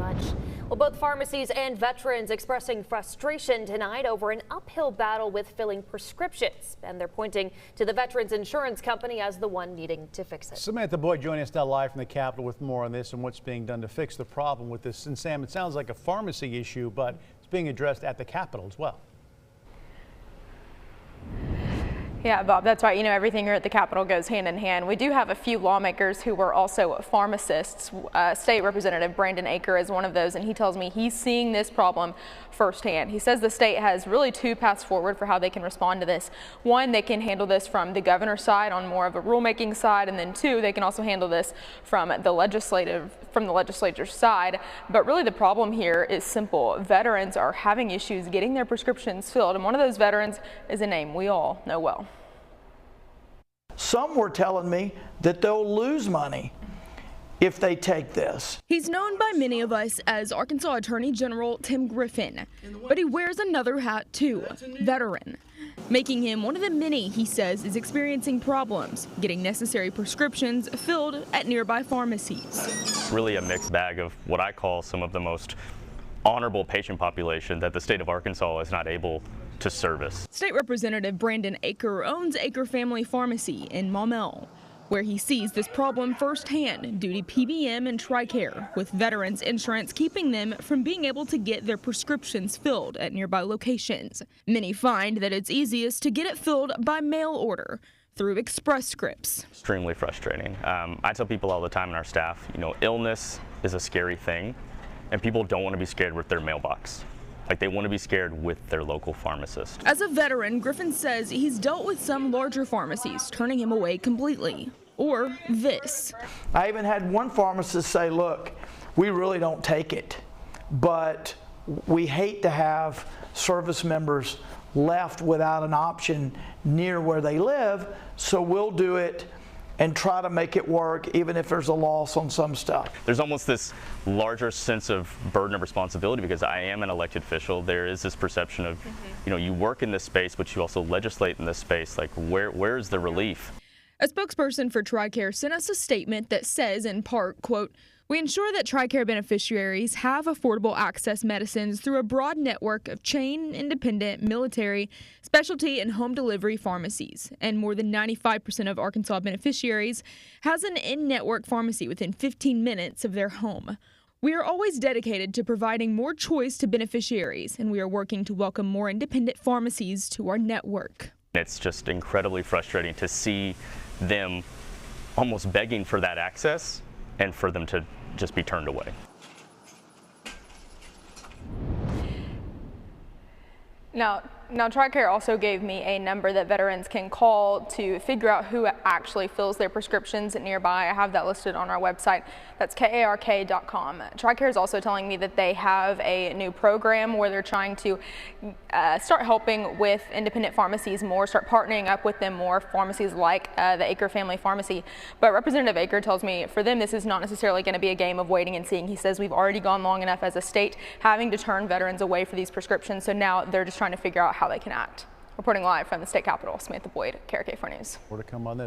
much. Well, both pharmacies and veterans expressing frustration tonight over an uphill battle with filling prescriptions. And they're pointing to the Veterans Insurance Company as the one needing to fix it. Samantha Boyd joining us now live from the Capitol with more on this and what's being done to fix the problem with this. And Sam, it sounds like a pharmacy issue, but it's being addressed at the Capitol as well. Yeah, Bob, that's right. You know, everything here at the Capitol goes hand in hand. We do have a few lawmakers who were also pharmacists. State Representative Brandon Aker is one of those, and he tells me he's seeing this problem firsthand. He says the state has really two paths forward for how they can respond to this. One, they can handle this from the governor's side on more of a rulemaking side, and then two, they can also handle this from the legislature's side. But really the problem here is simple. Veterans are having issues getting their prescriptions filled, and one of those veterans is a name we all know well. Some were telling me that they'll lose money if they take this. He's known by many of us as Arkansas Attorney General Tim Griffin, but he wears another hat too, veteran, making him one of the many he says is experiencing problems getting necessary prescriptions filled at nearby pharmacies. It's really a mixed bag of what I call some of the most honorable patient population that the state of Arkansas is not able to service. State Representative Brandon Aker owns Aker Family Pharmacy in Maumelle, where he sees this problem firsthand due to PBM and TRICARE, with veterans insurance keeping them from being able to get their prescriptions filled at nearby locations. Many find that it's easiest to get it filled by mail order through Express Scripts. Extremely frustrating. I tell people all the time in our staff, you know, illness is a scary thing, and people don't want to be scared with their mailbox. Like, they want to be scared with their local pharmacist. As a veteran, Griffin says he's dealt with some larger pharmacies turning him away completely. Or this. I even had one pharmacist say, look, we really don't take it, but we hate to have service members left without an option near where they live, so we'll do it and try to make it work even if there's a loss on some stuff. There's almost this larger sense of burden of responsibility because I am an elected official. There is this perception of, you know, you work in this space, but you also legislate in this space. Like, where is the relief? A spokesperson for TRICARE sent us a statement that says, in part, quote, "We ensure that TRICARE beneficiaries have affordable access medicines through a broad network of chain, independent, military, specialty, and home delivery pharmacies. And more than 95% of Arkansas beneficiaries has an in-network pharmacy within 15 minutes of their home. We are always dedicated to providing more choice to beneficiaries, and we are working to welcome more independent pharmacies to our network." It's just incredibly frustrating to see them almost begging for that access and for them to just be turned away. Now TRICARE also gave me a number that veterans can call to figure out who actually fills their prescriptions nearby. I have that listed on our website. That's KARK.com. TRICARE is also telling me that they have a new program where they're trying to start helping with independent pharmacies more, start partnering up with them more, pharmacies like the Aker Family Pharmacy. But Representative Aker tells me for them this is not necessarily going to be a game of waiting and seeing. He says we've already gone long enough as a state having to turn veterans away for these prescriptions, so now they're just trying to figure out how they can act. Reporting live from the state capitol, Samantha Boyd, KARK 4 News. More to come on this.